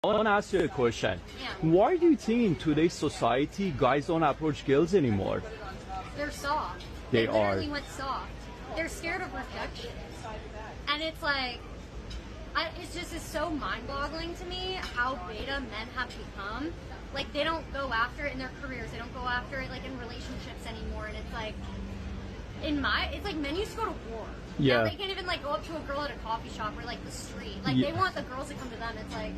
I want to ask you a question. Yeah. Why do you think in today's society guys don't approach girls anymore? They're soft. They literally are. went soft. They're scared of rejection. And it's like, it's so mind-boggling to me how beta men have become. Like, they don't go after it in their careers. They don't go after it, like, in relationships anymore. And it's like, it's like men used to go to war. Yeah. Now they can't even, like, go up to a girl at a coffee shop or, like, the street. Like, Yeah. they want the girls to come to them. It's like,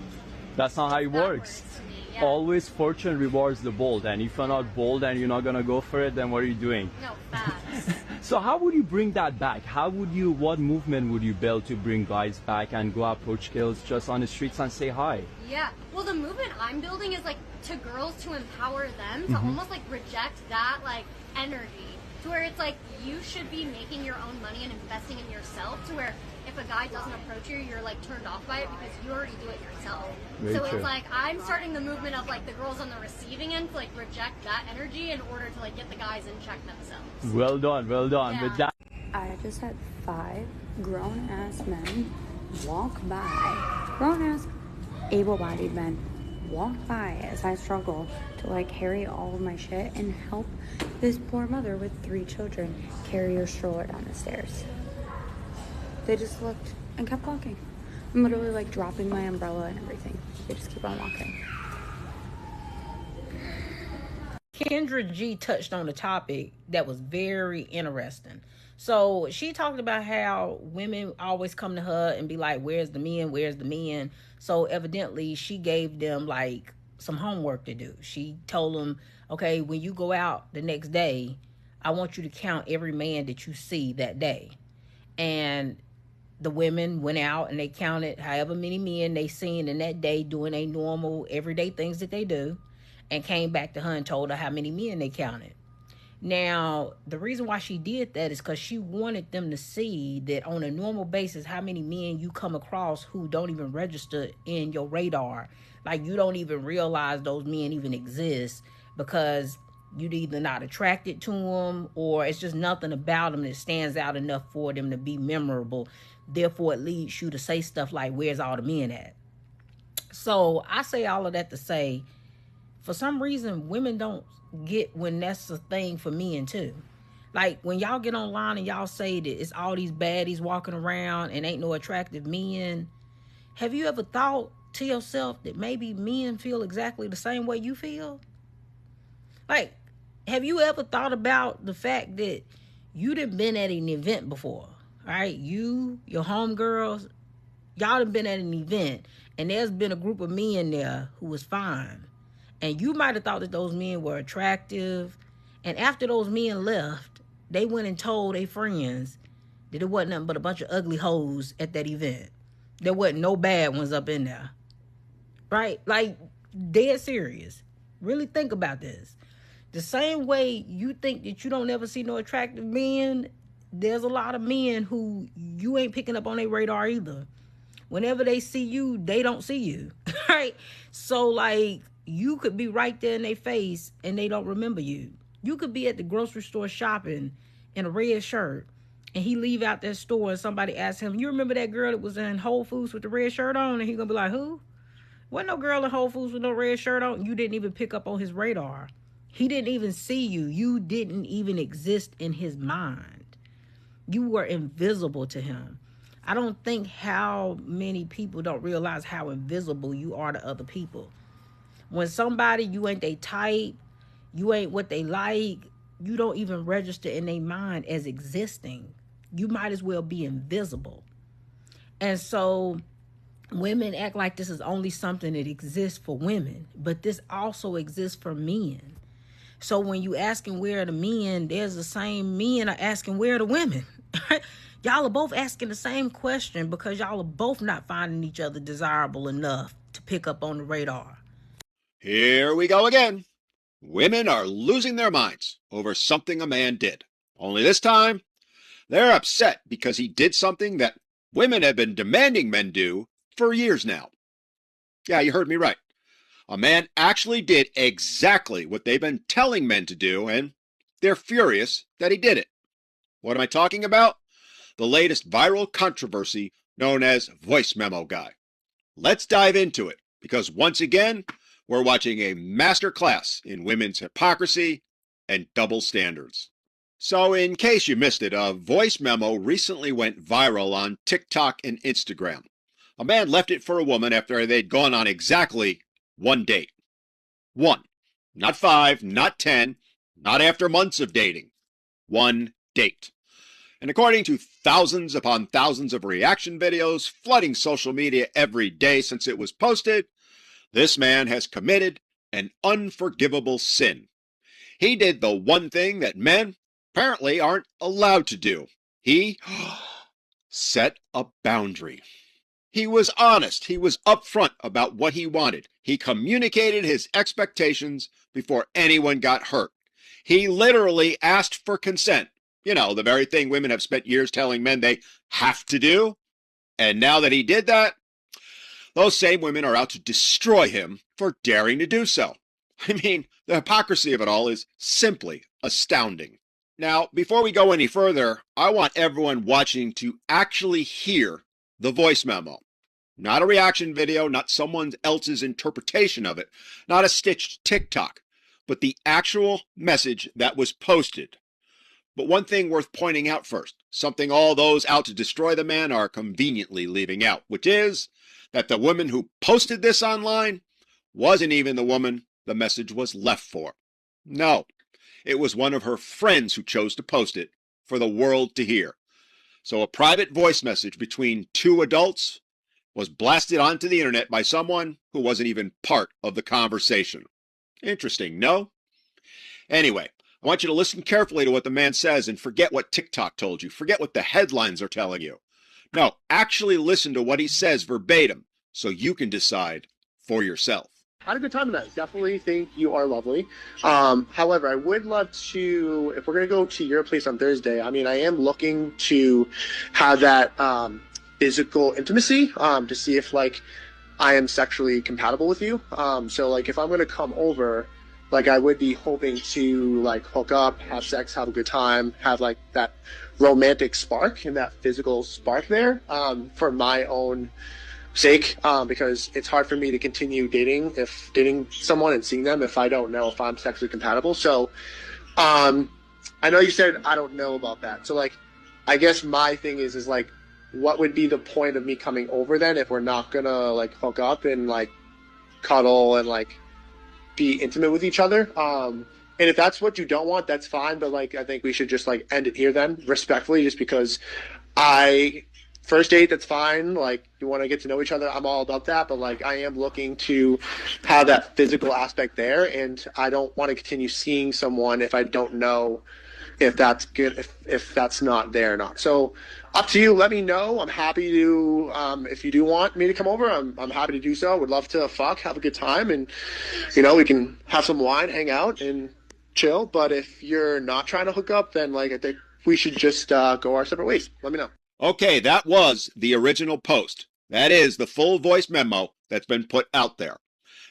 That's not how it that works. to me. Yeah. Always fortune rewards the bold, and if you're not bold and you're not gonna go for it, then what are you doing? No, facts. So how would you bring that back? What movement would you build to bring guys back and go approach girls just on the streets and say hi? Yeah. Well, the movement I'm building is like to girls to empower them Mm-hmm. to almost like reject that like energy to where it's like you should be making your own money and investing in yourself to where if a guy doesn't approach you, you're like turned off by it because you already do it yourself. Very so true. it's like I'm starting the movement of like the girls on the receiving end to like reject that energy in order to like get the guys in check themselves. Well done, well done. Yeah. With that, I just had 5 grown-ass men walk by, grown-ass, able-bodied men walk by as I struggle to like carry all of my shit and help this poor mother with 3 children carry her stroller down the stairs. They just looked and kept walking. I'm literally like dropping my umbrella and everything. They just keep on walking. Kendra G touched on a topic that was very interesting. So she talked about how women always come to her and be like, where's the men? Where's the men? So evidently she gave them like some homework to do. She told them, okay, when you go out the next day, I want you to count every man that you see that day. And the women went out and they counted however many men they seen in that day doing a normal everyday things that they do, and came back to her and told her how many men they counted. Now, the reason why she did that is because she wanted them to see that on a normal basis, how many men you come across who don't even register in your radar. Like, you don't even realize those men even exist because you're either not attracted to them or it's just nothing about them that stands out enough for them to be memorable. Therefore, it leads you to say stuff like, where's all the men at? So I say all of that to say, for some reason, women don't get when that's a thing for men too. Like when y'all get online and y'all say that it's all these baddies walking around and ain't no attractive men, have you ever thought to yourself that maybe men feel exactly the same way you feel? Like, have you ever thought about the fact that you done been at an event before, right? You, your homegirls, y'all done been at an event and there's been a group of men there who was fine. And you might have thought that those men were attractive. And after those men left, they went and told their friends that it wasn't nothing but a bunch of ugly hoes at that event. There wasn't no bad ones up in there. Right? Like, dead serious. Really think about this. The same way you think that you don't ever see no attractive men, there's a lot of men who you ain't picking up on their radar either. Whenever they see you, they don't see you. Right? So, like, you could be right there in their face and they don't remember you. You could be at the grocery store shopping in a red shirt and he leave out that store and somebody asks him, you remember that girl that was in Whole Foods with the red shirt on? And he gonna be like, who? Wasn't no girl in Whole Foods with no red shirt on. You didn't even pick up on his radar. He didn't even see you. You didn't even exist in his mind. You were invisible to him. I don't think how many people don't realize how invisible you are to other people. When somebody, you ain't they type, you ain't what they like, you don't even register in their mind as existing. You might as well be invisible. And so women act like this is only something that exists for women, but this also exists for men. So when you asking where are the men, there's the same men are asking where are the women. Y'all are both asking the same question because y'all are both not finding each other desirable enough to pick up on the radar. Here we go again. Women are losing their minds over something a man did. Only this time, they're upset because he did something that women have been demanding men do for years now. Yeah, you heard me right. A man actually did exactly what they've been telling men to do, and they're furious that he did it. What am I talking about? The latest viral controversy known as Voice Memo Guy. Let's dive into it because once again, we're watching a master class in women's hypocrisy and double standards. So in case you missed it, a voice memo recently went viral on TikTok and Instagram. A man left it for a woman after they'd gone on exactly one date. One. Not 5, not 10, not after months of dating. One date. And according to thousands upon thousands of reaction videos flooding social media every day since it was posted, this man has committed an unforgivable sin. He did the one thing that men apparently aren't allowed to do. He set a boundary. He was honest. He was upfront about what he wanted. He communicated his expectations before anyone got hurt. He literally asked for consent. You know, the very thing women have spent years telling men they have to do. And now that he did that, those same women are out to destroy him for daring to do so. I mean, the hypocrisy of it all is simply astounding. Now, before we go any further, I want everyone watching to actually hear the voice memo. Not a reaction video, not someone else's interpretation of it, not a stitched TikTok, but the actual message that was posted. But one thing worth pointing out first, something all those out to destroy the man are conveniently leaving out, which is that the woman who posted this online wasn't even the woman the message was left for. No, it was one of her friends who chose to post it for the world to hear. So a private voice message between two adults was blasted onto the internet by someone who wasn't even part of the conversation. Interesting, no? Anyway, I want you to listen carefully to what the man says and forget what TikTok told you. Forget what the headlines are telling you. No, actually listen to what he says verbatim so you can decide for yourself. I had a good time tonight. Definitely think you are lovely. However, I would love to, if we're going to go to your place on Thursday, I mean, I am looking to have that physical intimacy to see if, like, I am sexually compatible with you. So, like, if I'm going to come over, like, I would be hoping to, like, hook up, have sex, have a good time, have, like, that romantic spark and that physical spark there for my own sake, because it's hard for me to continue dating someone and seeing them if I don't know if I'm sexually compatible. So I know you said I don't know about that. So, like, I guess my thing is like, what would be the point of me coming over then if we're not gonna, like, hook up and, like, cuddle and, like, be intimate with each other? And if that's what you don't want, that's fine, but, like, I think we should just, like, end it here then, respectfully, just because first date, that's fine. Like, you want to get to know each other, I'm all about that. But, like, I am looking to have that physical aspect there, and I don't want to continue seeing someone if I don't know if that's good, if that's not there or not. So, up to you. Let me know. I'm happy to, if you do want me to come over, I'm happy to do so. Would love to have a good time, and, you know, we can have some wine, hang out, and chill. But if you're not trying to hook up, then, like, I think we should just go our separate ways. Let me know. Okay, that was the original post. That is the full voice memo that's been put out there.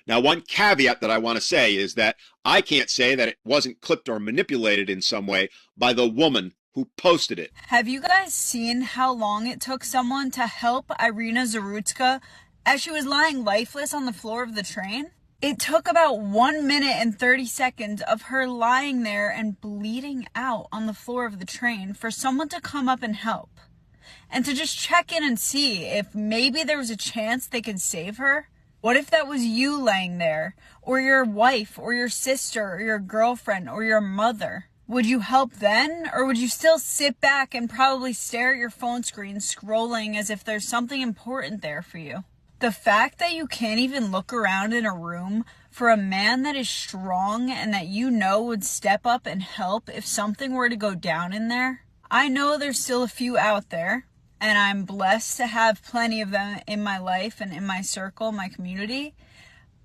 Now, one caveat that I want to say is that I can't say that it wasn't clipped or manipulated in some way by the woman who posted it. Have you guys seen how long it took someone to help Irina Zarutska as she was lying lifeless on the floor of the train? It took about 1 minute and 30 seconds of her lying there and bleeding out on the floor of the train for someone to come up and help. And to just check in and see if maybe there was a chance they could save her. What if that was you laying there, or your wife, or your sister, or your girlfriend, or your mother? Would you help then, or would you still sit back and probably stare at your phone screen scrolling as if there's something important there for you? The fact that you can't even look around in a room for a man that is strong and that you know would step up and help if something were to go down in there. I know there's still a few out there, and I'm blessed to have plenty of them in my life and in my circle, my community.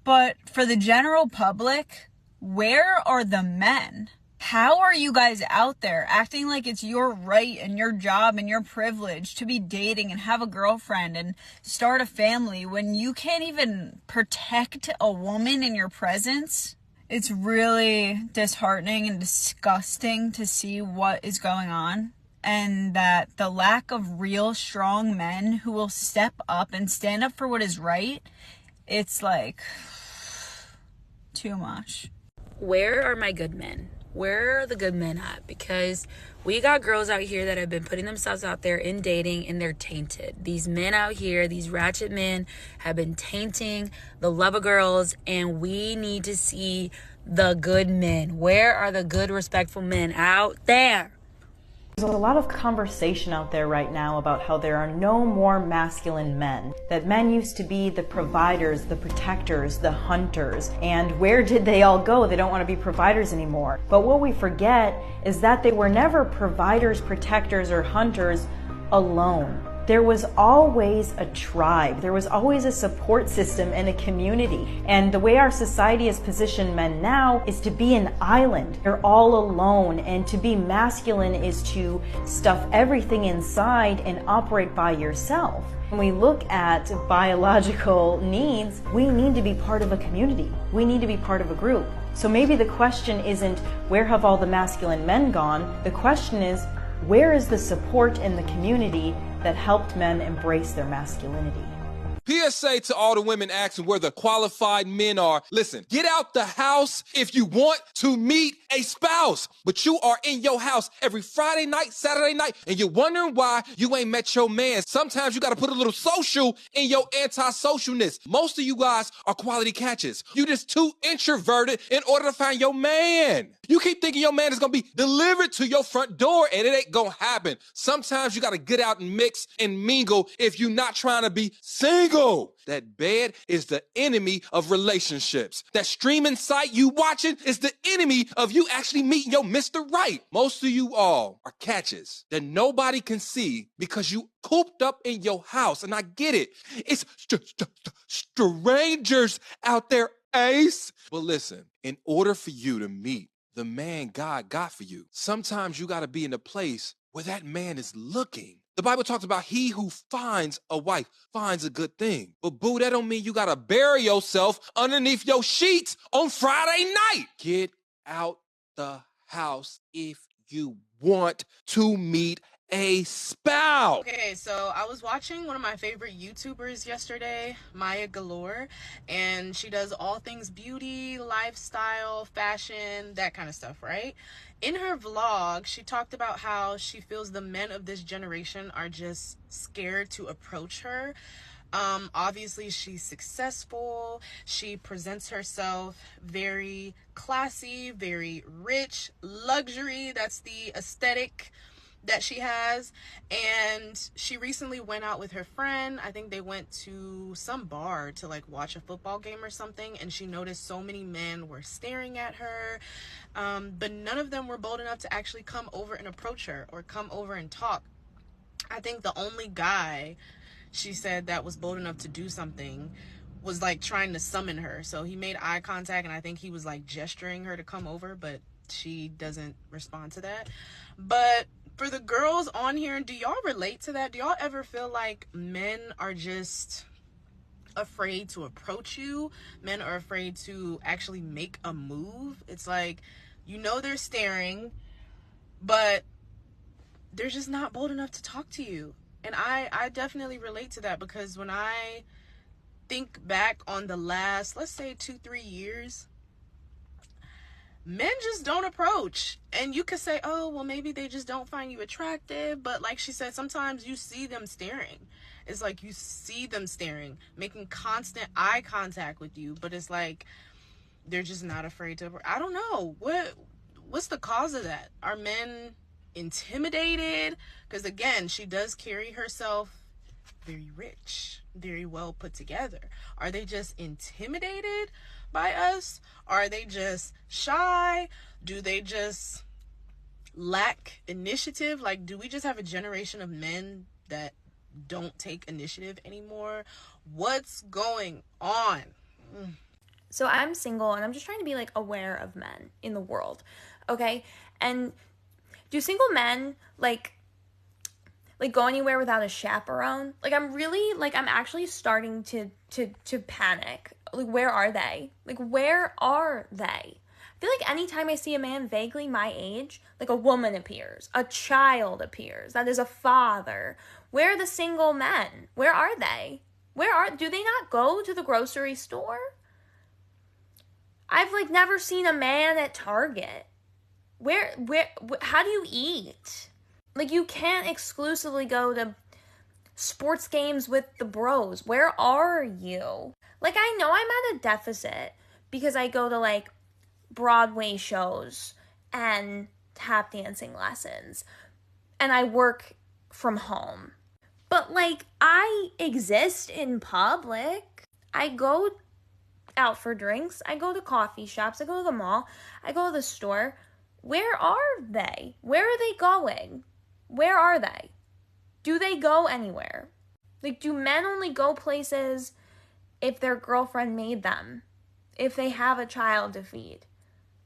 But for the general public, where are the men? How are you guys out there acting like it's your right and your job and your privilege to be dating and have a girlfriend and start a family when you can't even protect a woman in your presence? It's really disheartening and disgusting to see what is going on, and that the lack of real strong men who will step up and stand up for what is right It's like too much. Where are my good men? Where are the good men at? Because we got girls out here that have been putting themselves out there in dating, and they're tainted. These men out here, these ratchet men, have been tainting the love of girls, and we need to see the good men. Where are the good, respectful men out there? There's a lot of conversation out there right now about how there are no more masculine men. That men used to be the providers, the protectors, the hunters. And where did they all go? They don't want to be providers anymore. But what we forget is that they were never providers, protectors, or hunters alone. There was always a tribe. There was always a support system and a community. And the way our society has positioned men now is to be an island. They're all alone. And to be masculine is to stuff everything inside and operate by yourself. When we look at biological needs, we need to be part of a community. We need to be part of a group. So maybe the question isn't, where have all the masculine men gone? The question is, where is the support in the community that helped men embrace their masculinity? PSA to all the women asking where the qualified men are. Listen, get out the house if you want to meet a spouse. But you are in your house every Friday night, Saturday night, and you're wondering why you ain't met your man. Sometimes you got to put a little social in your antisocialness. Most of you guys are quality catches. You just too introverted in order to find your man. You keep thinking your man is going to be delivered to your front door, and it ain't going to happen. Sometimes you got to get out and mix and mingle if you're not trying to be single. That bed is the enemy of relationships. That streaming site you watching is the enemy of you actually meeting your Mr. Right. Most of you all are catches that nobody can see because you cooped up in your house. And I get it. It's strangers out there, Ace. But listen, in order for you to meet the man God got for you, sometimes you got to be in a place where that man is looking. The Bible talks about he who finds a wife finds a good thing. But boo, that don't mean you got to bury yourself underneath your sheets on Friday night. Get out the house if you want to meet a spouse. Okay, so I was watching one of my favorite YouTubers yesterday, Maya Galore, and she does all things beauty, lifestyle, fashion, that kind of stuff, right? In her vlog, she talked about how she feels the men of this generation are just scared to approach her. Obviously she's successful. She presents herself very classy, very rich, luxury. That's the aesthetic that she has. And she recently went out with her friend. I think they went to some bar to like watch a football game or something, and she noticed so many men were staring at her, but none of them were bold enough to actually come over and approach her or come over and talk. I think the only guy, she said, that was bold enough to do something was like trying to summon her. So he made eye contact, and I think he was like gesturing her to come over, but she doesn't respond to that. But for the girls on here, do y'all relate to that? Do y'all ever feel like men are just afraid to approach you? Men are afraid to actually make a move? It's like, you know, they're staring, but they're just not bold enough to talk to you. And I definitely relate to that, because when I think back on the last, let's say 2-3 years, men just don't approach. And you could say, oh, well, maybe they just don't find you attractive. But like she said, sometimes you see them staring. It's like you see them staring, making constant eye contact with you. But it's like they're just not afraid to. I don't know. What's the cause of that? Are men intimidated? Because again, she does carry herself very rich, very well put together. Are they just intimidated by us? Are they just shy? Do they just lack initiative? Like, do we just have a generation of men that don't take initiative anymore? What's going on? So I'm single, and I'm just trying to be like aware of men in the world, okay? And do single men like go anywhere without a chaperone? Like, I'm actually starting to panic. Like, where are they? Like, where are they? I feel like anytime I see a man vaguely my age, like a woman appears, a child appears, that is a father. Where are the single men? Where are they? Do they not go to the grocery store? I've like never seen a man at Target. How do you eat? Like, you can't exclusively go to sports games with the bros. Where are you? Like, I know I'm at a deficit because I go to like Broadway shows and tap dancing lessons and I work from home. But like, I exist in public. I go out for drinks. I go to coffee shops. I go to the mall. I go to the store. Where are they? Where are they going? Where are they? Do they go anywhere? Like, do men only go places if their girlfriend made them? If they have a child to feed?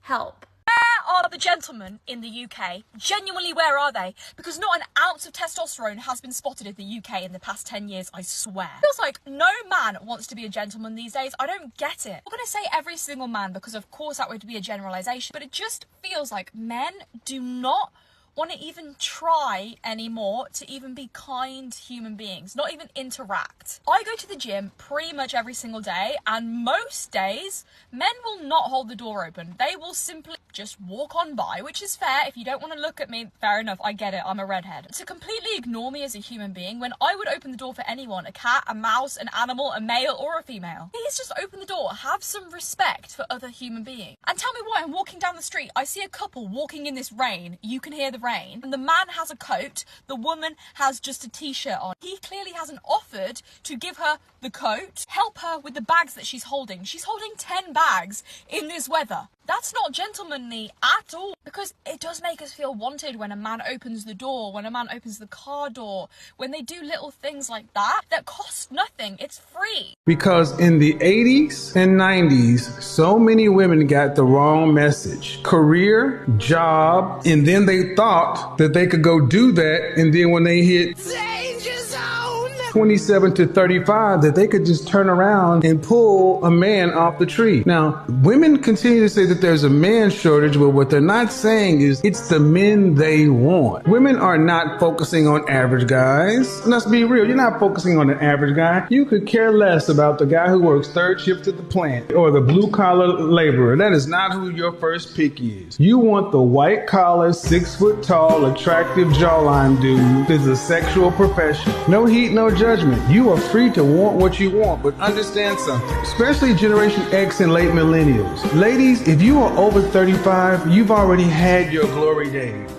Help. Where are the gentlemen in the UK? Genuinely, where are they? Because not an ounce of testosterone has been spotted in the UK in the past 10 years, I swear. Feels like no man wants to be a gentleman these days. I don't get it. I'm going to say every single man because of course that would be a generalisation, but it just feels like men do not want to even try anymore to even be kind human beings, not even interact. I go to the gym pretty much every single day, and most days men will not hold the door open. They will simply just walk on by, which is fair. If you don't want to look at me, fair enough, I get it, I'm a redhead. To completely ignore me as a human being when I would open the door for anyone, a cat, a mouse, an animal, a male or a female. Please just open the door, have some respect for other human beings. And tell me why I'm walking down the street, I see a couple walking in this rain, you can hear the rain, and the man has a coat, the woman has just a t-shirt on. He clearly hasn't offered to give her the coat, help her with the bags that she's holding. She's holding 10 bags in this weather. That's not gentlemanly at all, because it does make us feel wanted when a man opens the door, when a man opens the car door, when they do little things like that cost nothing, it's free. Because in the 80s and 90s, so many women got the wrong message. Career, job, and then they thought that they could go do that, and then when they hit 27 to 35, that they could just turn around and pull a man off the tree. Now, women continue to say that there's a man shortage, but what they're not saying is it's the men they want. Women are not focusing on average guys. Let's be real, you're not focusing on an average guy. You could care less about the guy who works third shift at the plant or the blue collar laborer. That is not who your first pick is. You want the white collar, 6 foot tall, attractive jawline dude that's a sexual professional. No heat, no judgment. You are free to want what you want, but understand something, especially Generation X and late millennials. Ladies, if you are over 35, you've already had your glory days.